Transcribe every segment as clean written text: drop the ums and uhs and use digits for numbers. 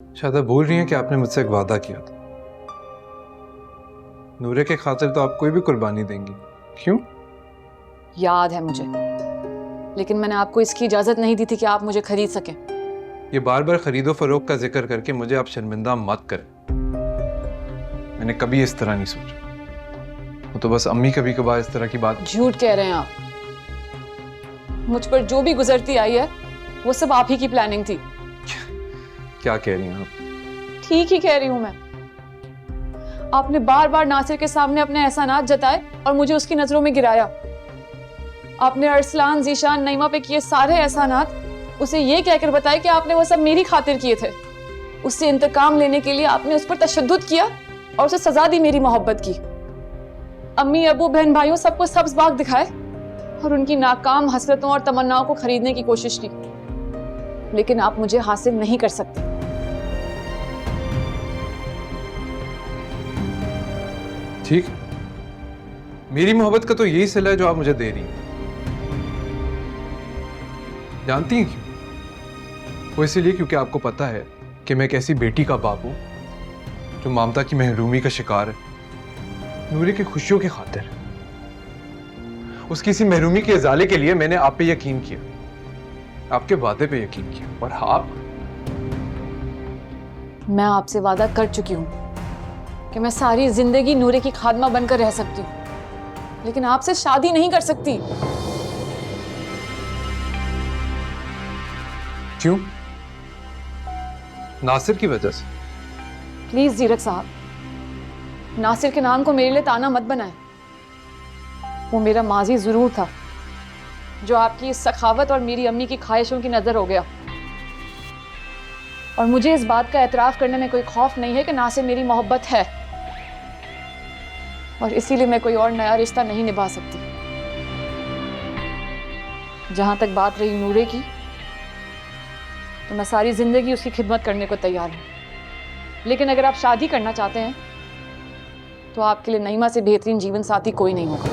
शायद भूल रही हैं कि आपने मुझसे एक वादा किया था। नूरे के खातिर तो आप कोई भी कुर्बानी देंगी, क्यों? याद है मुझे, लेकिन मैंने आपको इसकी इजाजत नहीं दी थी कि आप मुझे खरीद सकें। ये बार बार खरीदो फरोख्त का जिक्र करके मुझे आप शर्मिंदा मत करें। मैंने कभी इस तरह नहीं सोचा। वो तो बस अम्मी कभी कभार इस तरह की बात। झूठ कह रहे हैं आप। मुझ पर जो भी गुजरती आई है वो सब आप ही की प्लानिंग थी। क्या कह रही हैं आप? ठीक ही कह रही हूं मैं। आपने बार बार नासिर के सामने अपने एहसानात जताए और मुझे उसकी नजरों में गिराया। आपने अरसलान, जीशान, नईमा पे किए सारे एहसानात उसे ये कहकर बताए कि आपने वो सब मेरी खातिर किए थे। उससे इंतकाम लेने के लिए आपने उस पर तशद्दुद किया और उसे सजा दी मेरी मोहब्बत की। अम्मी, अबू, बहन भाइयों सबको सब्ज बाग दिखाए और उनकी नाकाम हसरतों और तमन्नाओं को खरीदने की कोशिश की, लेकिन आप मुझे हासिल नहीं कर सकते। ठीक, मेरी मोहब्बत का तो यही सिला है जो आप मुझे दे रही हैं। जानती हैं क्यों? वो इसीलिए क्योंकि आपको पता है कि मैं एक ऐसी बेटी का बाप हूं जो ममता की महरूमी का शिकार है। नूरे की खुशियों की खातिर, उसकी इसी महरूमी के इजाले के लिए मैंने आप पे यकीन किया, आपके वादे पे यकीन किया। और आप? मैं आपसे वादा कर चुकी हूं कि मैं सारी जिंदगी नूरे की खादमा बनकर रह सकती हूँ, लेकिन आपसे शादी नहीं कर सकती। क्यों? नासिर की वजह से? प्लीज जीरक साहब, नासिर के नाम को मेरे लिए ताना मत बनाएं। वो मेरा माजी जरूर था जो आपकी इस सखावत और मेरी अम्मी की ख्वाहिशों की नजर हो गया। और मुझे इस बात का एतराफ करने में कोई खौफ नहीं है कि नासिर मेरी मोहब्बत है, और इसीलिए मैं कोई और नया रिश्ता नहीं निभा सकती। जहां तक बात रही नूरे की, तो मैं सारी जिंदगी उसकी खिदमत करने को तैयार हूं, लेकिन अगर आप शादी करना चाहते हैं तो आपके लिए नईमा से बेहतरीन जीवन साथी कोई नहीं होगा।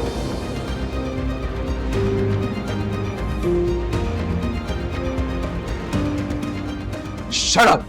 Shut up!